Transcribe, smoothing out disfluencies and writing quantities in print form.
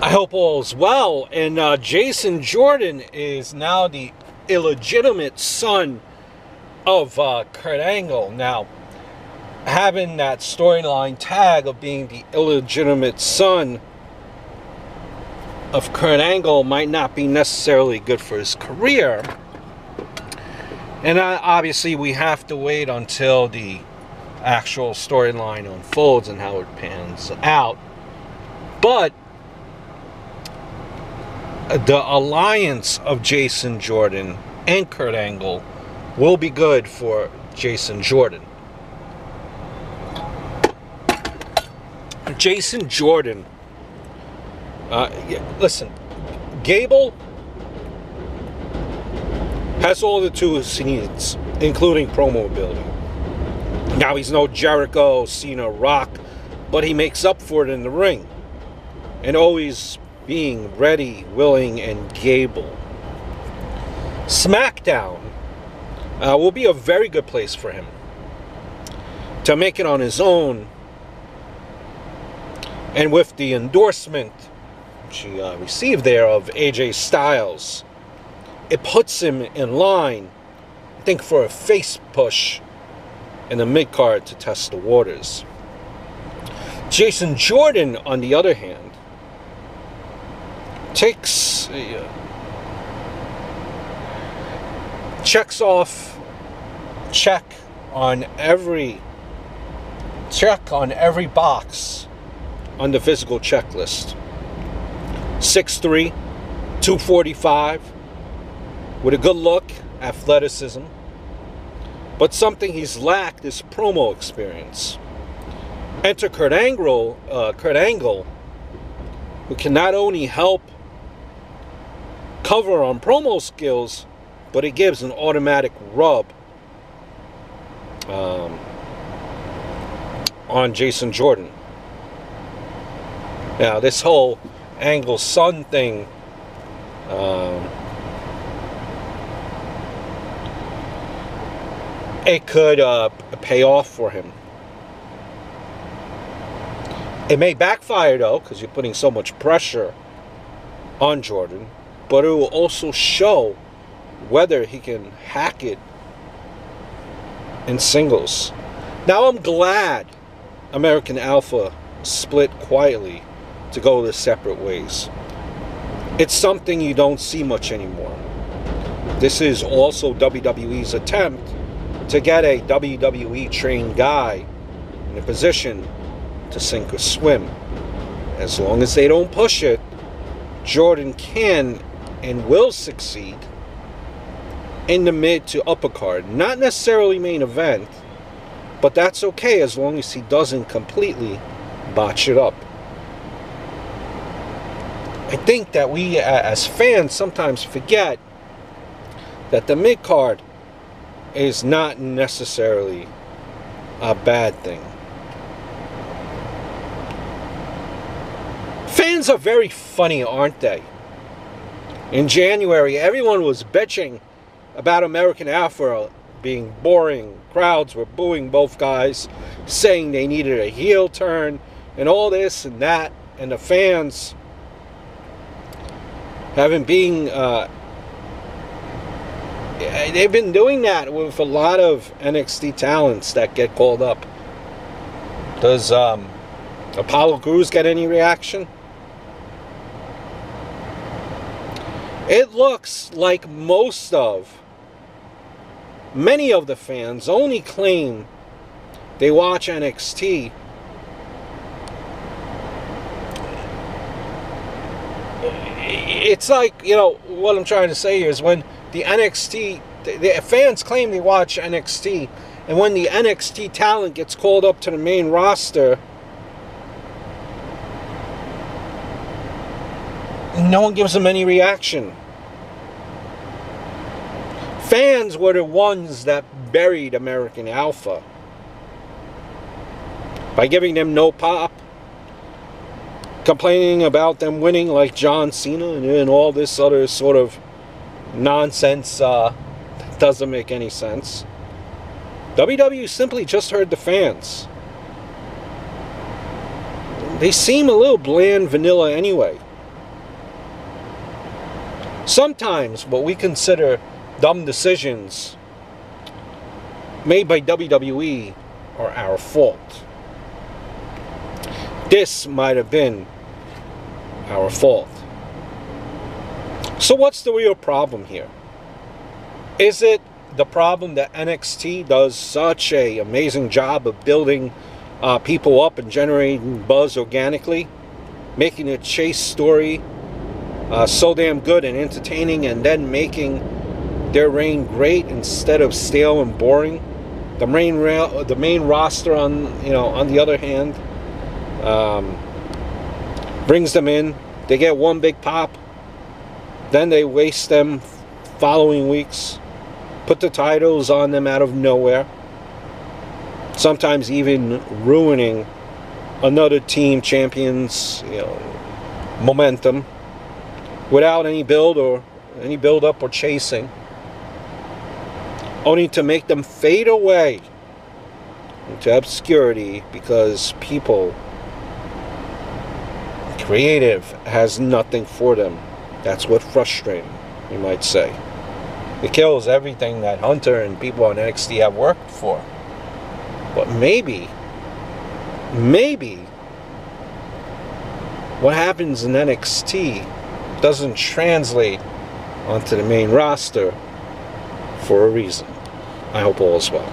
I hope all's well. And Jason Jordan is now the illegitimate son of Kurt Angle. Now, having that storyline tag of being the illegitimate son of Kurt Angle might not be necessarily good for his career. And obviously we have to wait until the actual storyline unfolds and how it pans out. But the alliance of Jason Jordan and Kurt Angle will be good for Jason Jordan. Jason Jordan, listen, Gable has all the tools he needs, including promo ability. Now, he's no Jericho, Cena, Rock, but he makes up for it in the ring. And always being ready, willing, and Gable. SmackDown will be a very good place for him to make it on his own. And with the endorsement she received there of AJ Styles, it puts him in line, I think, for a face push in the mid-card to test the waters. Jason Jordan, on the other hand, checks on every box on the physical checklist. 6'3", 245, with a good look, athleticism. But something he's lacked is promo experience. Enter Kurt Angle, who can not only help cover on promo skills, but it gives an automatic rub on Jason Jordan. Now, this whole Angle son thing, it could pay off for him. It may backfire, though, because you're putting so much pressure on Jordan, but it will also show whether he can hack it in singles. Now, I'm glad American Alpha split quietly to go their separate ways. It's something you don't see much anymore. This is also WWE's attempt to get a WWE trained guy in a position to sink or swim. As long as they don't push it, Jordan can and will succeed in the mid to upper card. Not necessarily main event, but that's okay as long as he doesn't completely botch it up. I think that we as fans sometimes forget that the mid card is not necessarily a bad thing. Fans are very funny, aren't they? In January, everyone was bitching about American Alpha being boring. Crowds were booing both guys, saying they needed a heel turn and all this and that. And the fans haven't been they've been doing that with a lot of NXT talents that get called up. Does Apollo Crews get any reaction? It looks like many of the fans only claim they watch NXT it's like, what I'm trying to say here is when the fans claim they watch NXT, and when the NXT talent gets called up to the main roster, no one gives them any reaction. Fans were the ones that buried American Alpha by giving them no pop, complaining about them winning like John Cena and all this other sort of nonsense that doesn't make any sense. WWE simply just heard the fans. They seem a little bland vanilla anyway. Sometimes what we consider dumb decisions made by WWE are our fault. This might have been our fault. So what's the real problem here? Is it the problem that NXT does such an amazing job of building people up and generating buzz organically, making a chase story so damn good and entertaining, and then making their reign great instead of stale and boring? The main roster, on the other hand, brings them in. They get one big pop, then they waste them following weeks, put the titles on them out of nowhere, sometimes even ruining another team champion's momentum without any build up or chasing, only to make them fade away into obscurity because creative has nothing for them. That's what frustrating, you might say. It kills everything that Hunter and people on NXT have worked for. But maybe what happens in NXT doesn't translate onto the main roster for a reason. I hope all is well.